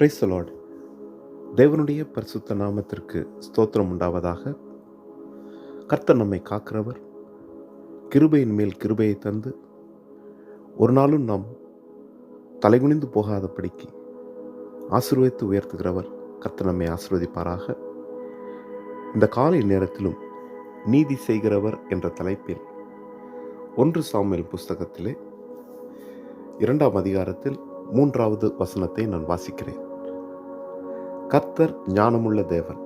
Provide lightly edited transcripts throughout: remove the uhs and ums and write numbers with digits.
Praise the Lord. தேவனுடைய பரிசுத்த நாமத்திற்கு ஸ்தோத்திரம் உண்டாவதாக. கர்த்தர் நம்மை காக்கிறவர், கிருபையின் மேல் கிருபையை தந்து ஒரு நாளும் நாம் தலைகுனிந்து போகாதபடிக்கு ஆசீர்வதித்து உயர்த்துகிறவர். கர்த்தர் நம்மை ஆசீர்வதிப்பாராக. இந்த காலை நேரத்திலும் நீதி செய்கிறவர் என்ற தலைப்பில் 1 சாமுவேல் புஸ்தகத்திலே 2ஆம் அதிகாரத்தில் 3வது வசனத்தை நான் வாசிக்கிறேன். கர்த்தர் ஞானமுள்ள தேவன்,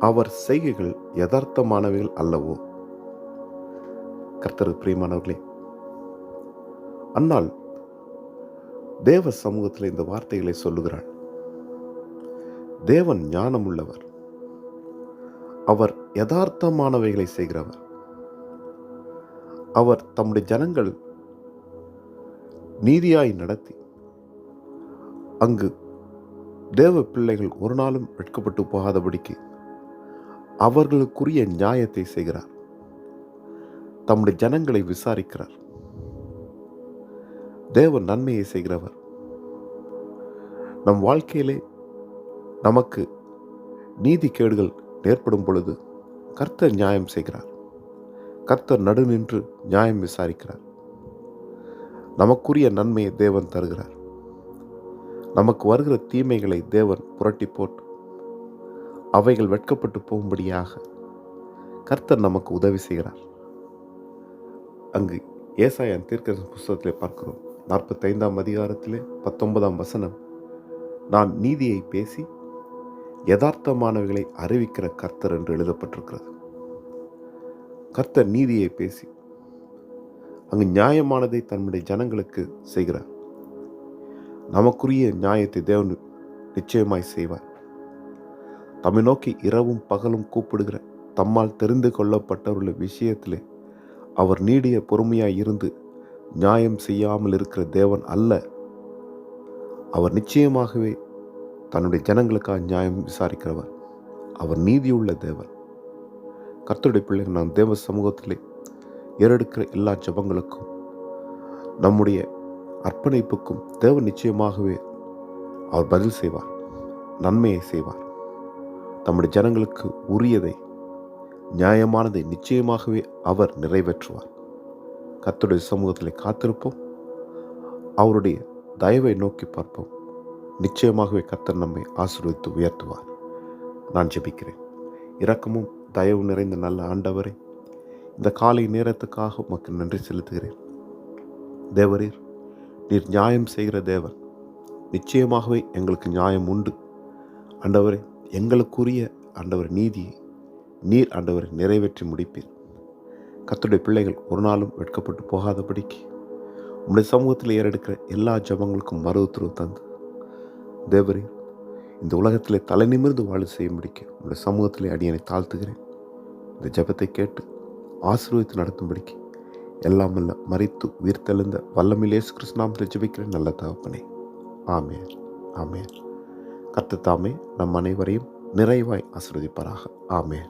அவர் செய்கைகள் யதார்த்தமானவைகள் அல்லவோ. கர்த்தர் பிரியமானவர்களே, அன்னாள் தேவ சமூகத்தில் இந்த வார்த்தைகளை சொல்லுகிறாள். தேவன் ஞானமுள்ளவர், அவர் யதார்த்தமானவைகளை செய்கிறவர். அவர் தம்முடைய ஜனங்கள் நீதியாய் நடத்தி அங்கு தேவ பிள்ளைகள் ஒரு நாளும் வெட்கப்பட்டு போகாதபடிக்கு அவர்களுக்குரிய நியாயத்தை செய்கிறார். தம்முடைய ஜனங்களை விசாரிக்கிறார். தேவ நன்மையை செய்கிறவர். நம் வாழ்க்கையிலே நமக்கு நீதி கேடுகள் ஏற்படும் பொழுது கர்த்தர் நியாயம் செய்கிறார். கர்த்தர் நடு நின்று நியாயம் விசாரிக்கிறார். நமக்குரிய நன்மையை தேவன் தருகிறார். நமக்கு வருகிற தீமைகளை தேவன் புரட்டி போட்டு அவைகள் வெட்கப்பட்டு போகும்படியாக கர்த்தர் நமக்கு உதவி செய்கிறார். அங்கு ஏசாயா தீர்க்கதரிசன புஸ்தகத்திலே பார்க்கிறோம். 45ஆம் அதிகாரத்திலே 19ஆம் வசனம், நான் நீதியை பேசி யதார்த்தமானவைகளை அறிவிக்கிற கர்த்தர் என்று எழுதப்பட்டிருக்கிறது. கர்த்தர் நீதியை பேசி அங்கு நியாயமானதை தன்னுடைய ஜனங்களுக்கு செய்கிறார். நமக்குரிய நியாயத்தை தேவன் நிச்சயமாய் செய்வார். தம்மை நோக்கி இரவும் பகலும் கூப்பிடுகிற தம்மால் தெரிந்து கொள்ளப்பட்டவர்கள் விஷயத்திலே அவர் நீடிய பொறுமையாய் இருந்து நியாயம் செய்யாமல் இருக்கிற தேவன் அல்ல. அவர் நிச்சயமாகவே தன்னுடைய ஜனங்களுக்காக நியாயம் விசாரிக்கிறவர். அவர் நீதியுள்ள தேவன். கர்த்தருடைய பிள்ளைகள், நாம் தேவ சமூகத்திலே ஏறெடுக்கிற எல்லா ஜெபங்களுக்கும் நம்முடைய அர்ப்பணிப்புக்கும் தேவன் நிச்சயமாகவே அவர் பதில் செய்வார், நன்மையை செய்வார். தம்முடைய ஜனங்களுக்கு உரியதை, நியாயமானதை நிச்சயமாகவே அவர் நிறைவேற்றுவார். கர்த்தருடைய சமூகத்தில் காத்திருப்போம். அவருடைய தயவை நோக்கி பார்ப்போம். நிச்சயமாகவே கர்த்தர் நம்மை ஆசீர்வதித்து உயர்த்துவார். நான் ஜெபிக்கிறேன். இரக்கமும் தயவு நிறைந்த நல்ல ஆண்டவரே, இந்த காலை நேரத்துக்காக உமக்கு நன்றி செலுத்துகிறேன். தேவரீர், நீர் நியாயம் செய்கிற தேவன். நிச்சயமாகவே எங்களுக்கு நியாயம் உண்டு. ஆண்டவரே, எங்களுக்குரிய ஆண்டவர் நீதியை நீர் ஆண்டவரை நிறைவேற்றி முடிப்பீர். கர்த்தருடைய பிள்ளைகள் ஒரு நாளும் வெட்கப்பட்டு போகாதபடிக்கு உம்முடைய சமூகத்தில் ஏறெடுக்கிற எல்லா ஜெபங்களுக்கும் மறு உத்தரவு தந்து தேவரீர், இந்த உலகத்திலே தலை நிமிர்ந்து வாழ செய்ய முடிக்க உம்முடைய சமூகத்திலே அடியனை தாழ்த்துகிறேன். இந்த ஜெபத்தை கேட்டு ஆசீர்வதித்து நடத்தும்படிக்கு எல்லாம் வல்ல மரித்து உயிர்த்தெழுந்த வல்லமையில் இயேசு கிறிஸ்து நாமத்தில் ஜெபிக்கிறேன் நல்ல தகப்பனே. ஆமென், ஆமென். கர்த்தர் தாமே நம் அனைவரையும் நிறைவாய் ஆசீர்வதிப்பாராக. ஆமென்.